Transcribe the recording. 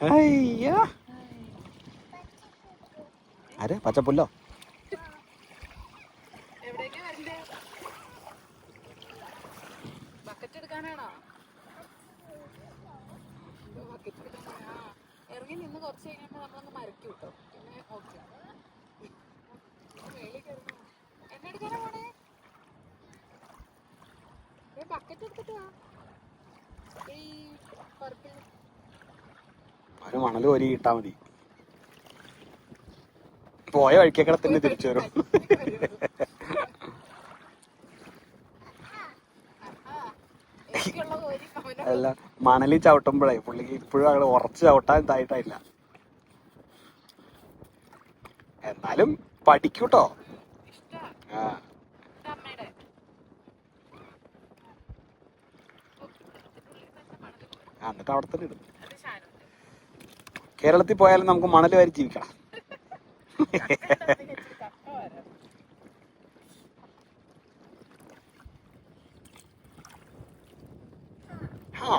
അയ്യോ ആരെ പച്ചപ്പുല്ലോ? ബക്കറ്റ് എടുക്കാനാണോ? ഇറങ്ങി നിന്ന് കുറച്ച് കഴിയുമ്പോ നമ്മളൊന്ന് മരക്കി വിട്ടോ. പിന്നെ ഓക്കെ എന്നെ എടുക്കാനാ പോണേ? ബക്കറ്റ് എടുത്തിട്ട് വാ. ഈ പർപ്പിൾ അവന് മണൽ കോരി ഇട്ടാ മതി. പോയ വഴിക്കൊക്കെ തന്നെ തിരിച്ചു വരും. അല്ല മണലി ചവിട്ടുമ്പോഴേ പുള്ളിക്ക് ഇപ്പോഴും അങ്ങനെ ഉറച്ച് ചവിട്ടാൻ ഇതായിട്ടില്ല. എന്നാലും പഠിക്കൂട്ടോ. ആ എന്നിട്ട് അവിടെ തന്നെ ഇടും. കേരളത്തിൽ പോയാലും നമുക്ക് മണൽ വാരി ജീവിക്കണം. ആ